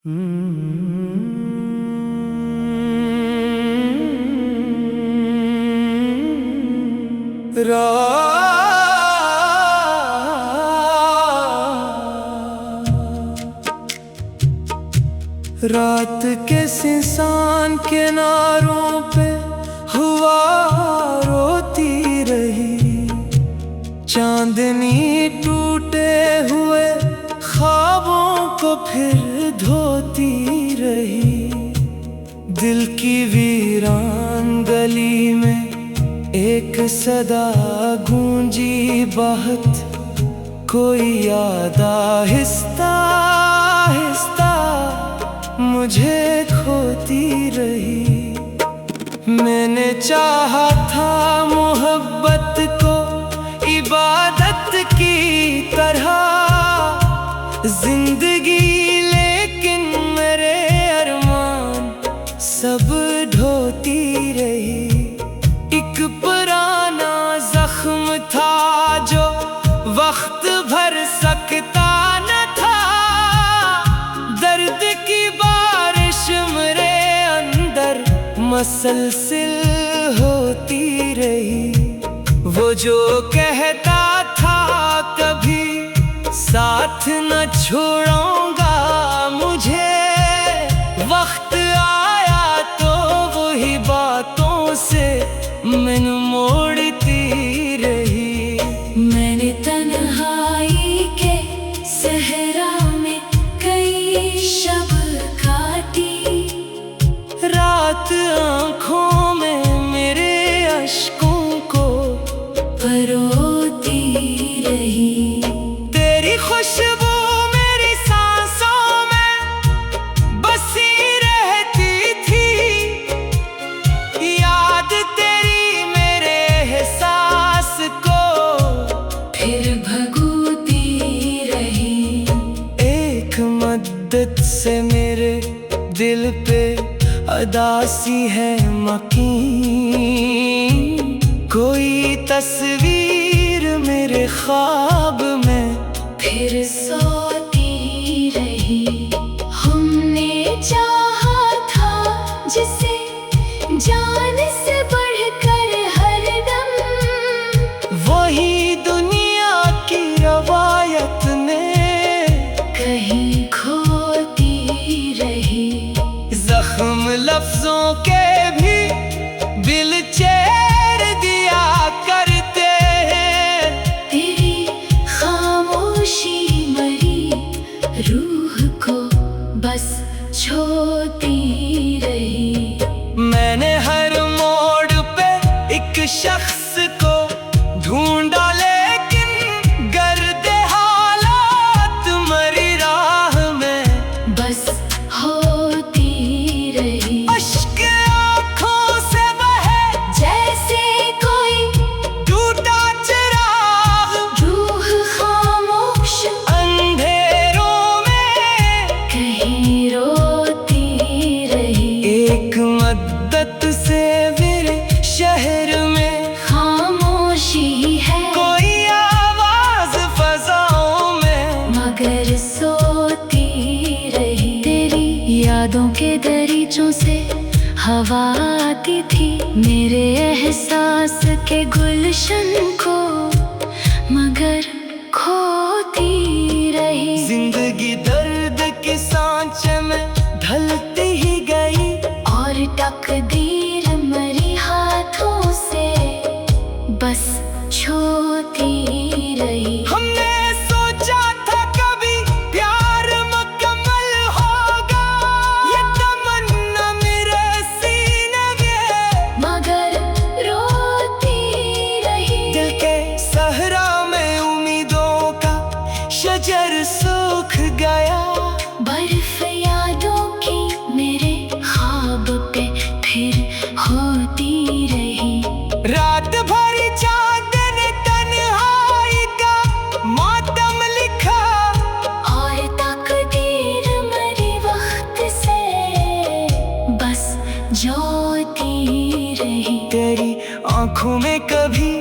रात के सिसान किनारों पे हुआ रोती रही, चांदनी टूटे हुए ख्वाबों को फिर धोती रही। दिल की वीरान गली में एक सदा गूंजी बहुत, कोई याद आहिस्ता आहिस्ता मुझे खोती रही। मैंने चाहा था मोहब्बत को इबादत की तरह जिंदगी, लेकिन मेरे अरमान सब ढोती रही। एक पुराना जख्म था जो वक्त भर सकता न था, दर्द की बारिश मेरे अंदर मसलसिल होती रही। वो जो कहता था कभी साथ न छोड़ूंगा मुझे, वक्त आया तो वही बातों से मन मोड़ती रही। मैंने तन्हाई के सहरा में कई शब काटी, रात आँखों में मेरे अश्कों को परोती रही। तेरी खुशबू मेरी सांसों में बसी रहती थी, याद तेरी मेरे एहसास को फिर भगोती रही। एक मद्दत से मेरे दिल पे अदासी है मकीन, कोई तस्वीर मेरे ख्वाब में फिर सोती रही। हमने चाहा था जिसे जान से बढ़कर हरदम, वही दुनिया की रवायत ने कहीं खोती रही। जख्म लफ्जों के भी दिल चेर दिया करते हैं, तेरी खामोशी मरी रूह को बस छोती रही। मैंने हर मोड़ पे एक शख्स को ढूंढा, लेकिन गर्दे हालात मरी राह में बस होती रही। अश्क आँखों से बहे जैसे कोई टूटा चिराग, रूह खामोश अंधेरों में कहीं रोती रही। एक मद्दत से मेरे शहर में खामोशी है कोई आवाज फजाओं में, मगर सोती रही। तेरी यादों के दरीचों से हवा आती थी, मेरे एहसास के गुलशन को मगर खोती रही। जिंदगी दर्द के सांचे में ढलती ही गई, और तकदीर मरी हाथों से बस छोती रही। हमने सोचा था कभी प्यार मुकम्मल होगा, ये तमन्ना मेरे सीने में मगर रोती रही। दिल के सहरा में उम्मीदों का शजर सूख गया। बर्फ यादों की मेरे ख्वाब पे फिर होती रही। रात भरी चांदन तन्हाई का मातम लिखा, और तकदीर मरी वक्त से बस जोती रही। तेरी आंखों में कभी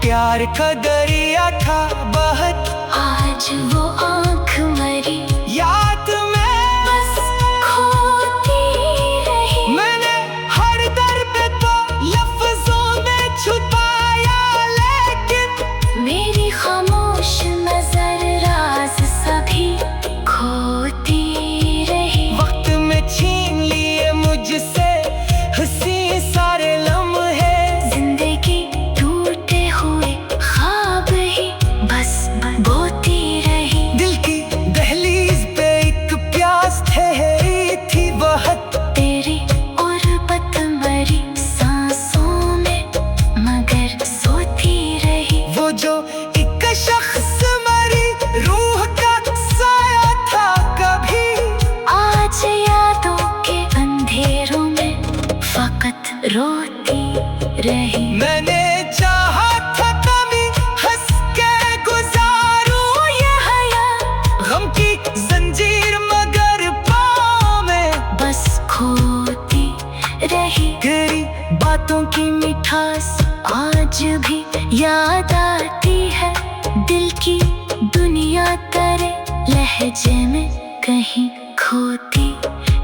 प्यार का दरिया था बहुत, आज वो आँख मरी याद में बस लहजे में कहीं खोती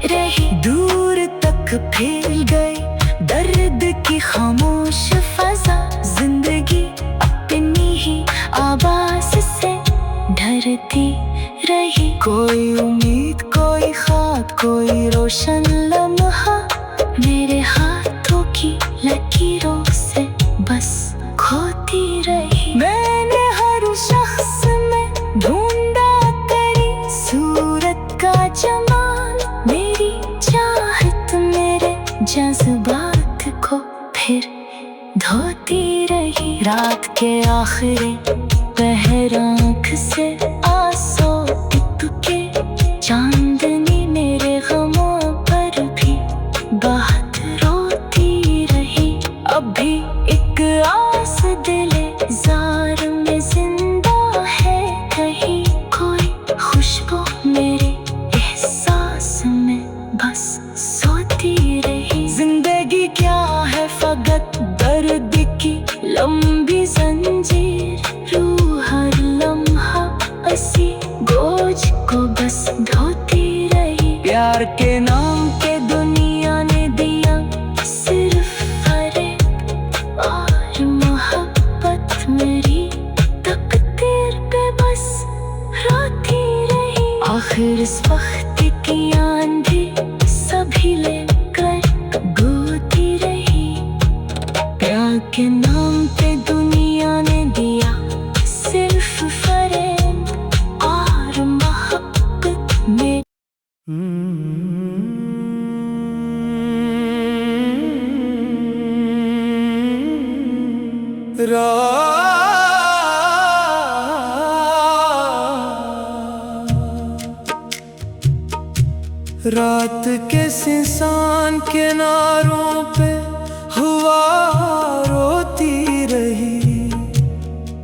रही। दूर तक फैल गई दर्द की खामोश फजा, जिंदगी अपनी ही आवाज से डरती रही। कोई उम्मीद, कोई ख्वाब, कोई रोशन लम्हा मेरे हाथों की लकीरों से बस खोती रही। मैंने हर शख्स में ढूंढा तेरी सूरत का जमाल, मेरी चाहत मेरे जज्बात को फिर धोती रही। रात के आखिरी पहर आँख से आंसू टिपके, चांदनी मेरे गमों पर भी बहुत रोती रही। अब भी एक आस दिले जार में जिंदा है, कहीं कोई खुशबू मेरे एहसास में बस सोती रही। जिंदगी क्या है फकत दर्द की लंबी जंजीर, रूह हर लम्हा असी बोझ को बस ढोती रही। प्यार के नाम पे दुनिया ने दिया सिर्फ फरेब और मोहब्बत, मेरी तकदीर पे बस रोती रही। आखिर इस वक्त की आंधी सभी लेकर गूंजती रही। प्यार के नाम पे दुनिया ने दिया सिर्फ फरेब और मोहब्बत में। रात के सिसान किनारों पे हुआ रोती रही।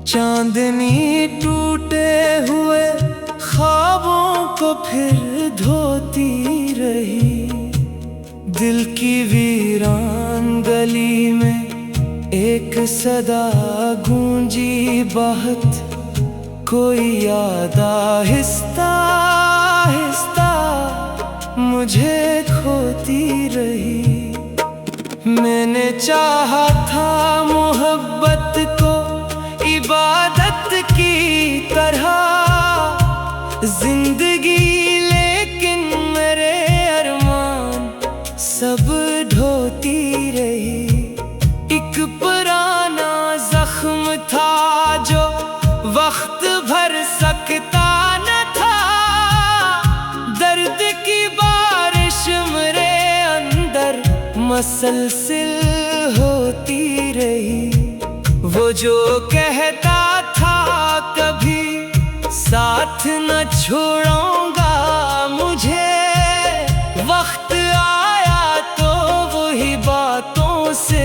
चांदनी टूटे हुए ख्वाबों को फिर धोती रही। दिल की वीरान गली में एक सदा गूंजी बहुत, कोई याद आहिस्ता आहिस्ता मुझे खोती रही। मैंने चाहा था मोहब्बत को इबादत की तरह जिंदगी, लेकिन मेरे अरमान सब ढोती रही। एक पुराना जख्म था जो वक्त भर सकता न था, दर्द की बारिश मेरे अंदर मसलसिल होती रही। वो जो कहता था कभी साथ न छोड़ूंगा मुझे, वक्त आया तो वही बातों से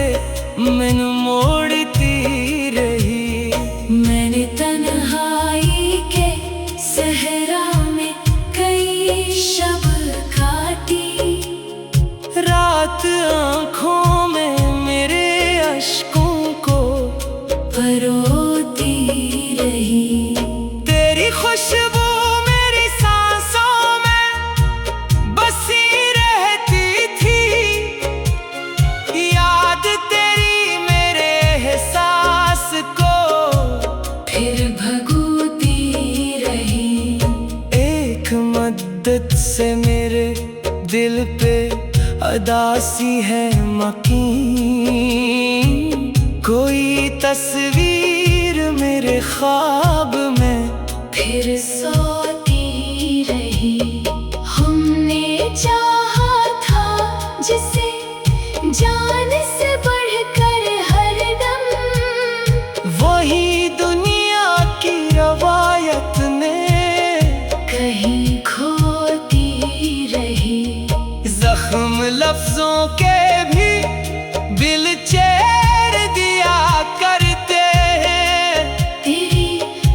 मन मोड़ती रही। मैंने तन्हाई के सहरा में कई शब काटी, रात आँखों में मेरे अश्कों को परोती रही। तेरी खुशबू मेरी सांसों में बसी रहती थी, याद तेरी मेरे एहसास को फिर भगोती रही। एक मद्दत से मेरे दिल पे अदासी है मकीन, कोई तस्वीर मेरे ख्वाब में फिर सोती रही। हमने चाहा था जिसे जान से बढ़कर हरदम, वही दुनिया की रवायत ने कहीं खोती रही। जख्म लफ्जों के भी बिल चेर दिया करते हैं, तेरी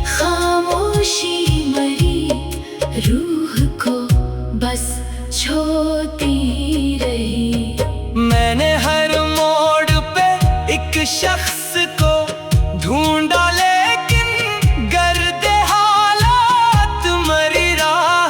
खामोशी मरी रूह को बस छोती रही। मैंने हर मोड़ पे एक शख्स को ढूंढा, लेकिन गर्द हालात मरी राह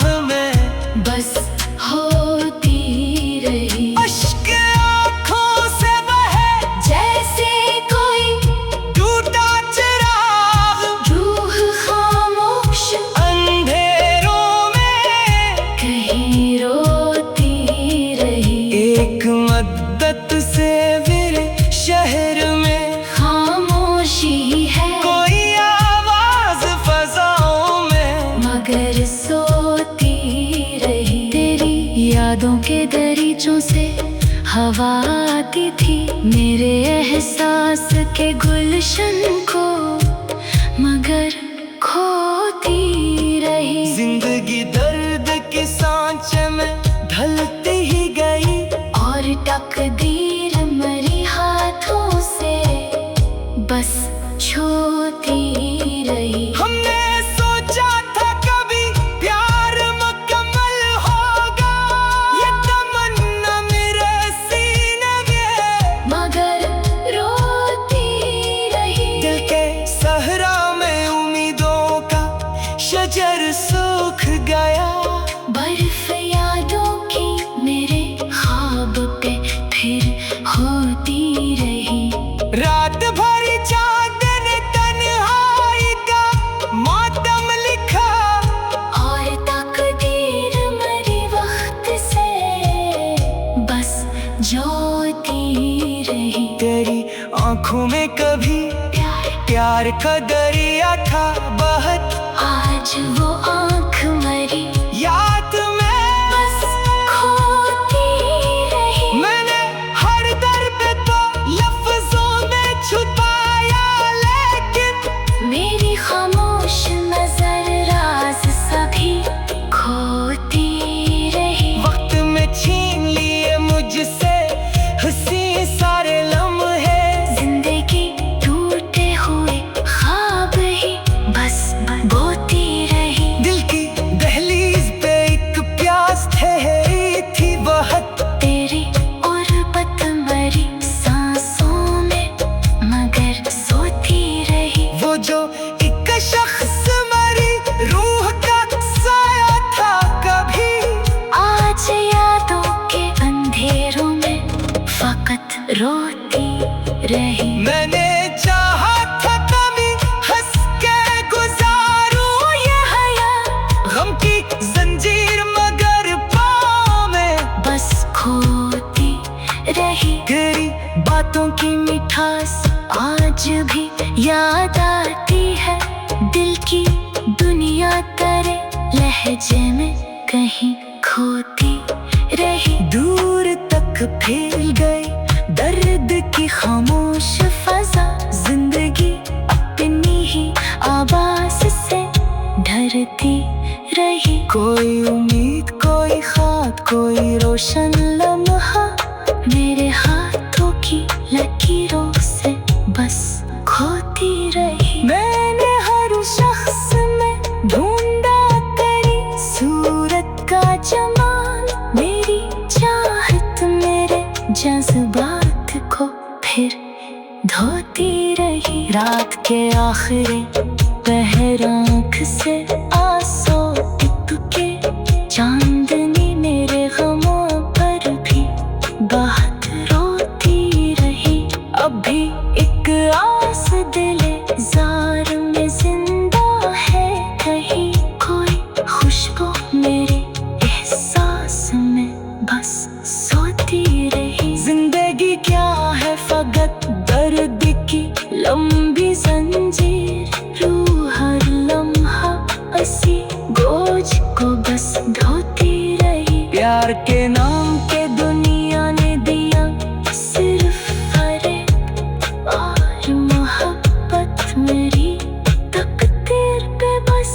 यादों के दरीचों से हवा आती थी मेरे एहसास के गुलशन को, मगर खोती रही। जिंदगी दर्द के सांचे में ढलती ही गई और तकदीर मरी हाथों से बस छोती रही। हमने सोचा था कभी प्यार मुकम्मल होगा, ये तमन्ना मेरे सीने में, मगर रोती रही। दिल के सहरा में उम्मीदों का शजर सूख गया। बर्फ यादों की मेरे ख्वाब पे फिर होती रही। रात भरी चांद ने तन्हाई का मातम लिखा, और तकदीर मरी वक्त से बस जोती रही। तेरी आंखों में कभी प्यार प्यार का दरिया था बहत, आज वो आँख मरी याद में बस खोती रही। मैंने हर दर्द तो लफ्जों में छुपाया, लेकिन मेरी खामोश नजर राज सभी खोती रही। वक्त में छीन लिए मुझसे हंसी सारे लम्हे, जिंदगी टूटे हुए ख्वाब ही बस बोती रही। दिल की दहलीज पे एक प्यास ठहरी थी बहुत, तेरी गुर्बत मरी सांसों में मगर सोती रही। वो जो एक शख्स मरी रूह का साया था कभी, आज यादों के अंधेरों में फकत रोती रही। मैंने चाहा था कभी हंस के गुजारूं ये हयात, गम की जंजीर मगर पाँव में बस खोती रही। तेरी बातों की मिठास आज भी याद आती है, दिल की दुनिया तेरे लहजे में कहीं खोती रही। दूर तक फैल गई दर्द की खामोश फजा, जिंदगी अपनी ही आवाज से डरती रही। कोई उम्मीद कोई ख्वाब कोई रोशन लम्हा, मेरे हाथों की लकीरों से बस खोती रही। मैंने हर शख्स में ढूंढा तेरी सूरत का जमाल, मेरी चाहत मेरे जज्बात को फिर धोती रही। रात के आखिरी पहर आँख से आंसू टिपके, चांदनी मेरे गमों पर भी बहुत रोती रही। अब भी एक आस दिले जार में जिंदा है, कहीं कोई खुशबू मेरे एहसास में बस सोती रही। जिंदगी क्या है फकत दर्द की लंबी जंजीर, रूह हर लम्हा ऐसी बोझ को बस ढोती रही। प्यार के नाम के दुनिया ने दिया सिर्फ फरेब, और मोहब्बत मेरी तकदीर पे बस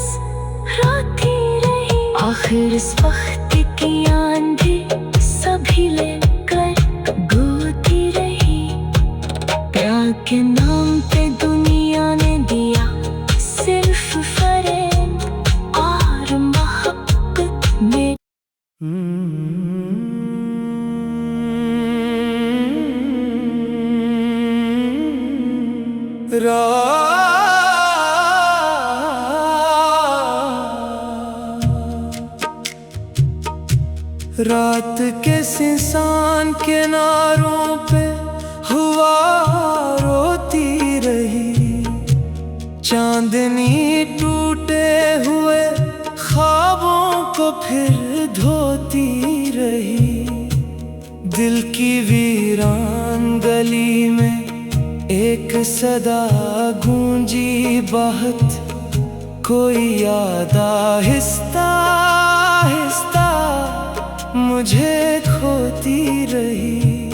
रोती रही। आखिर इस वक्त की आंधी सभी लेकर गोती रही। प्यार के नाम पे दुनिया ने दिया सिर्फ फरेब, और मोहब्बत में रात के सिसान किनारों पे हुआ रोती रही, चांदनी टूटे हुए ख्वाबों को फिर धोती रही। दिल की वीरान गली में एक सदा गूंजी बहुत, कोई याद आहिस्ता आहिस्ता मुझे खोती रही।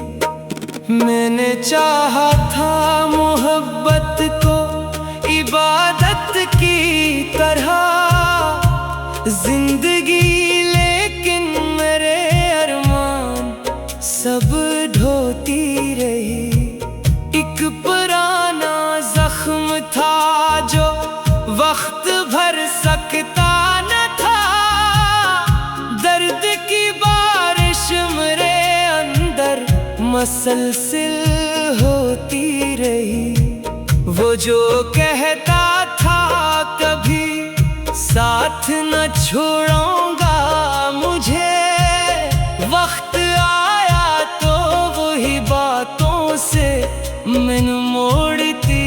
मैंने चाहा था मोहब्बत को इबादत की तरह जिंदगी, लेकिन मेरे अरमान सब ढोती रही। एक पुराना जख्म था जो वक्त भर सकता न था, दर्द की बारिश मेरे अंदर मसलसिल होती रही। वो जो कहता था कभी साथ न छोड़ूंगा मुझे, वक्त आया तो वही बातों से मन मोड़ती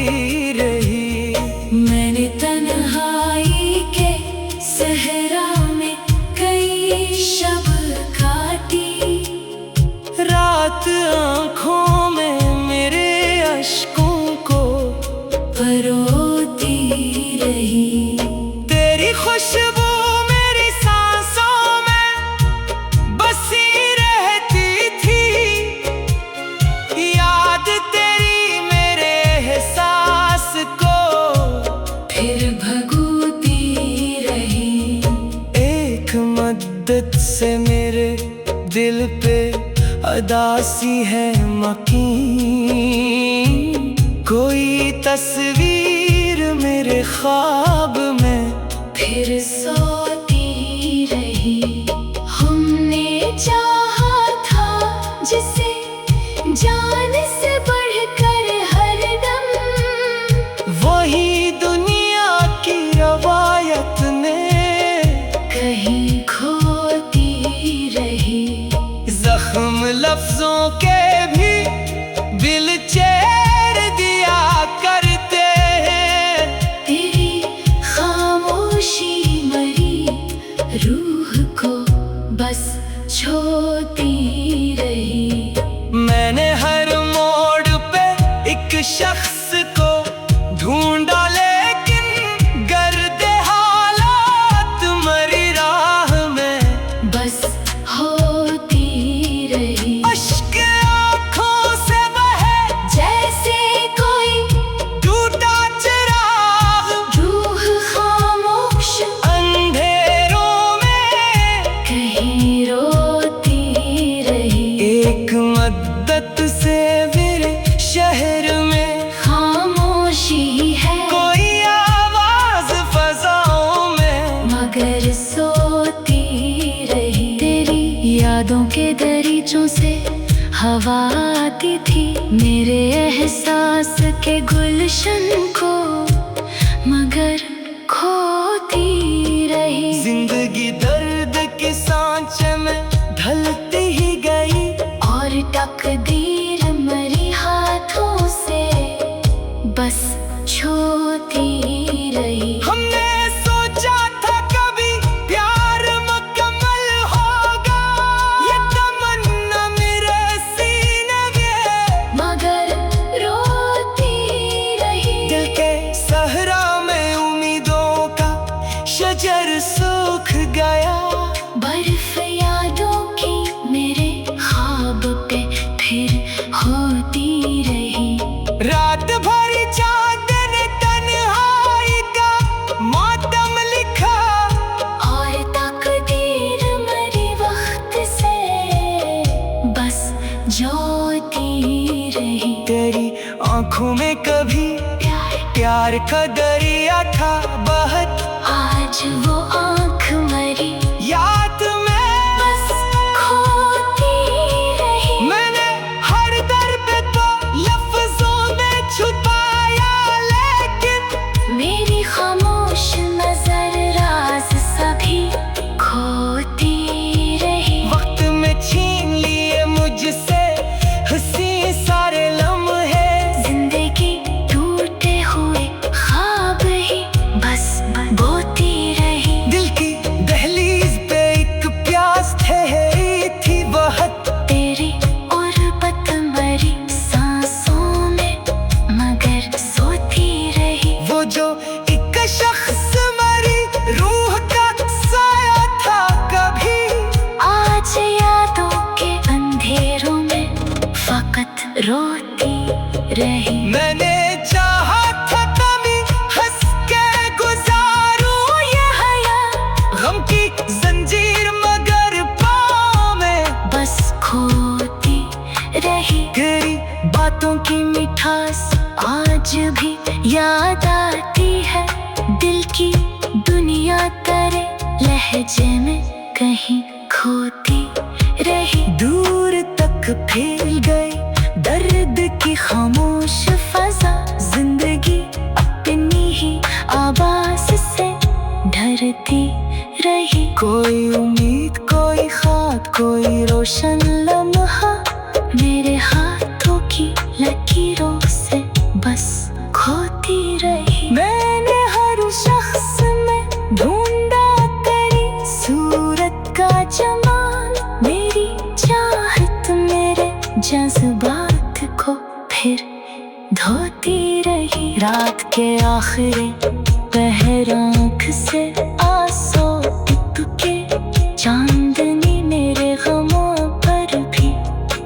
रही। मैंने तन्हाई के सहरा में कई शब काटी, रात आँखों में मेरे अश्कों को परोती रही। तेरी खुशबू मेरी सांसों में बसी रहती थी, याद तेरी मेरे एहसास को फिर भगोती रही। एक मद्दत से मेरे दिल पे अदासी है मकीन, कोई तस्वीर मेरे ख्वाब में फिर सोती रही। हमने चाहा था जिसे जान से बढ़कर हरदम, वही दुनिया की रवायत ने कहीं खोती रही। जख्म लफ्जों के भी दिल चेर दिया करते हैं, तेरी खामोशी मरी रूह को बस छोती रही। मैंने हर मोड़ पे एक शख्स को ढूंढा, लेकिन गर्द हालात मरी राह में बस होती रही। अश्क आँखों से बहे जैसे कोई टूटा चिराग, रूह खामोश अंधेरों में कहीं रोती रही। एक मद्दत से मेरे शहर में खामोशी है कोई आवाज फजाओं में, मगर सोती रही। तेरी यादों के दरीचों से हवा आती थी, मेरे एहसास के गुलशन को मगर खोती रही। जिंदगी दर्द के सांचे में ढलती ही गई, और तकदीर मरी हाथों से बस छोती रही। हमने सोचा था कभी प्यार मुकम्मल होगा, ये तमन्ना मेरे सीने में मगर रोती रही। दिल के सहरा में उम्मीदों का शजर सूख गया। बर्फ यादों की मेरे ख्वाब पे फिर होती रही। रात भरी चांद ने तन्हाई का मातम लिखा, और तकदीर मरी वक्त से बस जोती रही। तेरी आंखों में कभी प्यार प्यार का दरिया था बहत, आज वो आँख मरी याद में बस खोती रही। मैंने हर दर्द तो लफ्जों में छुपाया, लेकिन मेरी खामोश नजर राज सभी खोती रही। वक्त में छीन लिए मुझसे हंसी सारे लम्हे, जिंदगी टूटे हुए ख्वाब ही बस बोती रही। दिल की दहलीज पे एक रही। मैंने चाहा था कभी हंस के गुजारूं ये हया, गम की जंजीर मगर पाँव में बस खोती रही। गिरी बातों की मिठास आज भी याद आती है, दिल की दुनिया तेरे लहजे में कहीं खोती रही। दूर तक फैल गई दर्द की खामोश फजा जिंदगी अपनी ही आवाज से डरती रही। कोई उम्मीद, कोई ख्वाब, कोई रोशन लम्हा मेरे हाथों की लकीरों से बस खोती रही। मैंने हर शख्स में ढूंढा तेरी सूरत का जमाल, मेरी चाहत मेरे जज्बात को फिर धोती रही। रात के आखिरी पहर आँख से आंसू टपके, चांदनी मेरे गमों पर भी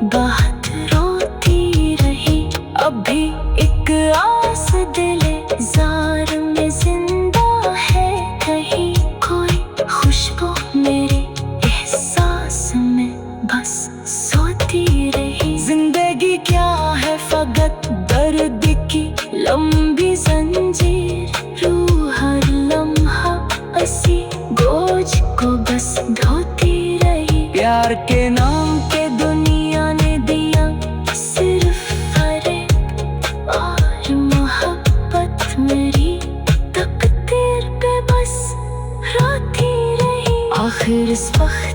बहुत रोती रही। अब भी एक आस दिले जार में जिंदा है, कहीं कोई खुशबू मेरे एहसास में बस सोती रही। जिंदगी क्या है फकत दर्द की लंबी जंजीर, रूह हर लम्हा ऐसी बोझ को बस ढोती रही। प्यार के नाम के दुनिया ने दिया सिर्फ फरेब और मोहब्बत, मेरी तकदीर पे बस रोती रही। आखिर इस वक्त